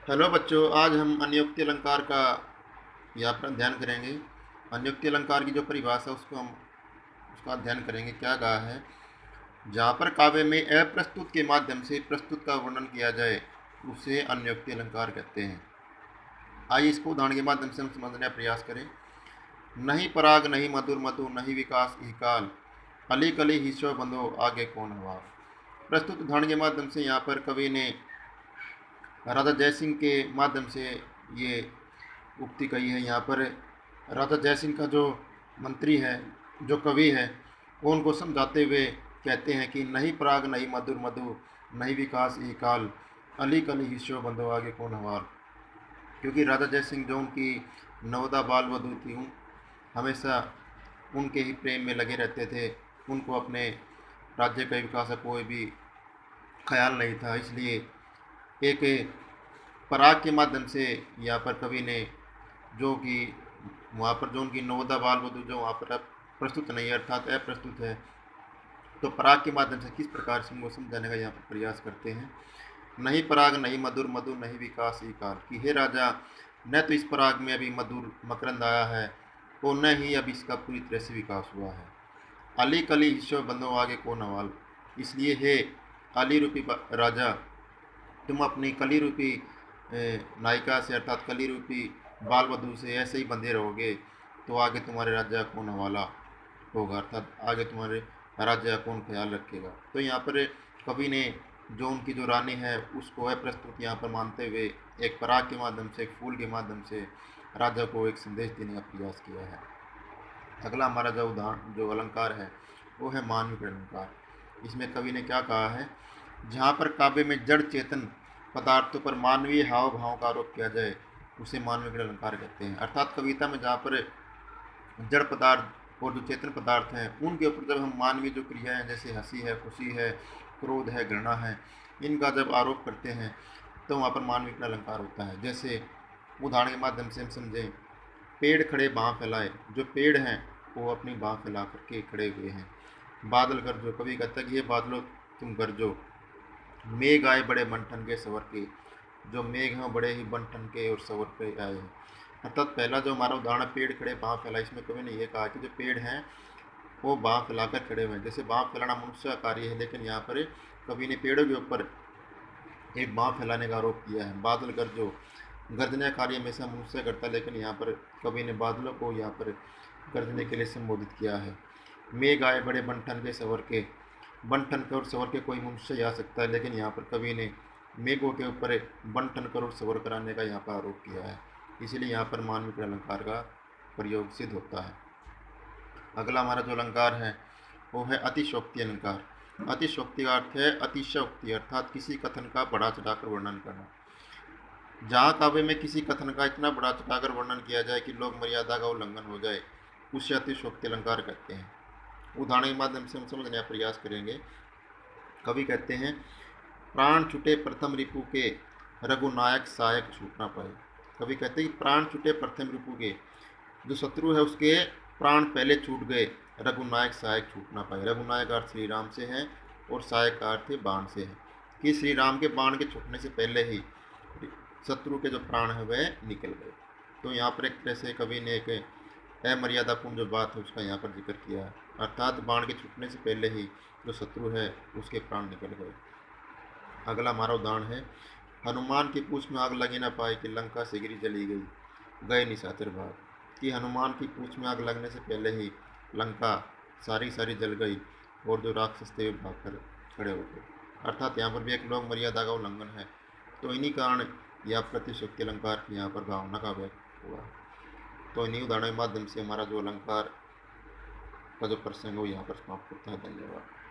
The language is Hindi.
हेलो बच्चों, आज हम अन्योक्ति अलंकार का यहाँ पर अध्ययन करेंगे। अन्योक्ति अलंकार की जो परिभाषा है उसको हम उसका अध्ययन करेंगे। क्या कहा है, जहाँ पर काव्य में अप्रस्तुत के माध्यम से प्रस्तुत का वर्णन किया जाए उसे अन्योक्ति अलंकार कहते हैं। आइए इसको उदाहरण के माध्यम से हम समझने का प्रयास करें। नहीं पराग नहीं मधुर मधु नहीं विकास ही काल, अली कली हिस्सो बंधो आगे कौन हवा। प्रस्तुत उदाहरण के माध्यम से यहाँ पर कवि ने राजा जयसिंह के माध्यम से ये उक्ति कही है। यहाँ पर राजा जयसिंह का जो मंत्री है, जो कवि है, वो उनको समझाते हुए कहते हैं कि नहीं पराग नहीं मधुर मधु नहीं विकास ई काल, अली कली हिस्सो बंधो आगे कौन हवाल। क्योंकि राजा जयसिंह जो उनकी नवदा बाल वधु थी, हमेशा उनके ही प्रेम में लगे रहते थे। उनको अपने राज्य का विकास का कोई भी ख्याल नहीं था। इसलिए एक पराग के माध्यम से यहाँ पर कवि ने जो कि वहाँ पर जो उनकी नवोदा बाल वधु जो वहाँ पर प्रस्तुत नहीं है, अर्थात अप्रस्तुत है, तो पराग के माध्यम से किस प्रकार से उनको समझाने का यहाँ पर प्रयास करते हैं। नहीं पराग नहीं मधुर मधु नहीं विकास ही काल, कि हे राजा, न तो इस पराग में अभी मधुर मकरंद आया है और न ही अभी इसका पूरी तरह से विकास हुआ है। अली कली हिस्सो बंधो आगे को नवाल, इसलिए हे अली रूपी राजा, तुम अपनी कली रूपी नायिका से अर्थात कली रूपी बाल वधु से ऐसे ही बंधे रहोगे तो आगे तुम्हारे राज्य कौन हवाला होगा, अर्थात आगे तुम्हारे राज्य कौन ख्याल रखेगा। तो यहाँ पर कवि ने जो उनकी जो रानी है उसको अप्रस्तुत यहाँ पर मानते हुए एक पराग के माध्यम से, एक फूल के माध्यम से राजा को एक संदेश देने का प्रयास किया है। अगला हमारा जो उदाहरण जो अलंकार है वो है मानविक अलंकार। इसमें कवि ने क्या कहा है, जहाँ पर काव्य में जड़ चेतन पदार्थों पर मानवीय हाव भाव का आरोप किया जाए उसे मानविक अलंकार कहते हैं। अर्थात कविता में जहाँ पर जड़ पदार्थ और जो चेतन पदार्थ हैं उनके ऊपर जब हम मानवीय जो क्रिया हैं, जैसे हंसी है, खुशी है, क्रोध है, घृणा है, इनका जब आरोप करते हैं तो वहाँ पर मानविक अलंकार होता है। जैसे उदाहरण के माध्यम से हम समझें, पेड़ खड़े बाँह फैलाए, जो पेड़ हैं वो अपनी बाँह फैला करके खड़े हुए हैं। बादल गरजो, कवि कहता है कि ये बादलों तुम गरजो। मेघ आए बड़े बनठन के सवर के, जो मेघ हैं बड़े ही बनठन के और सवर पे आए हैं। अर्थात पहला जो हमारा उदाहरण पेड़ खड़े बाँह फैला, इसमें कवि ने यह कहा कि जो पेड़ हैं वो बाँह फैलाकर खड़े हुए हैं। जैसे बाँह फैलाना मनुष्य का कार्य है, लेकिन यहाँ पर कवि ने पेड़ों के ऊपर एक बाँह फैलाने का आरोप किया है। बादल गरजो, गर्जने का कार्य हमेशा मनुष्य करता है, लेकिन यहाँ पर कवि ने बादलों को यहाँ पर गर्जने के लिए संबोधित किया है। मेघ आए बड़े बनठन के सवर के, बनठन कर और सवर के कोई मनुष्य जा सकता है, लेकिन यहाँ पर कवि ने मेघों के ऊपर बनठन कर और सवर कराने का यहाँ पर आरोप किया है। इसीलिए यहाँ पर मानविक अलंकार का प्रयोग सिद्ध होता है। अगला हमारा जो अलंकार है वो है अतिशोक्ति अलंकार। अतिशोक्ति का अर्थ है अतिशयोक्ति, अर्थात किसी कथन का बढ़ा चढ़ाकर वर्णन करना। जहाँ काव्य में किसी कथन का इतना बढ़ा चढ़ाकर वर्णन किया जाए कि लोग मर्यादा का उल्लंघन हो जाए, उसे अतिशोक्ति अलंकार कहते हैं। उदाहरण के माध्यम से हम समझने का प्रयास करेंगे। कवि कहते हैं, प्राण छुटे प्रथम रिपु के, रघुनायक सहायक छूट ना पाए। कवि कहते हैं कि प्राण छुटे प्रथम रिपु के, जो शत्रु है उसके प्राण पहले छूट गए, रघुनायक सहायक छूट ना पाए। रघुनायक अर्थ श्री राम से है और सहायक का अर्थ बाण से है, कि श्री राम के बाण के छूटने से पहले ही शत्रु के जो प्राण है वह निकल गए। तो यहाँ पर एक तरह से कवि ने एक अमर्यादापूर्ण जो बात है उसका यहाँ पर जिक्र किया है, अर्थात बाण के छूटने से पहले ही जो शत्रु है उसके प्राण निकल गए। अगला हमारा उदाहरण है, हनुमान की पूंछ में आग लगी ना पाई कि लंका से गिरी जली गई, गए निशाचर भाग। कि हनुमान की पूंछ में आग लगने से पहले ही लंका सारी सारी जल गई और जो राक्षस थे वे भागकर खड़े हो गए। अर्थात यहाँ पर भी एक लोक मर्यादा का उल्लंघन है। तो इन्हीं कारण यह प्रतिशोक्ति अलंकार की यहाँ पर भावना का व्यक्त हुआ। तो इन्हीं उदाहरणों के माध्यम से हमारा जो अलंकार का जो प्रसंग है वो यहाँ पर समाप्त होता है। धन्यवाद।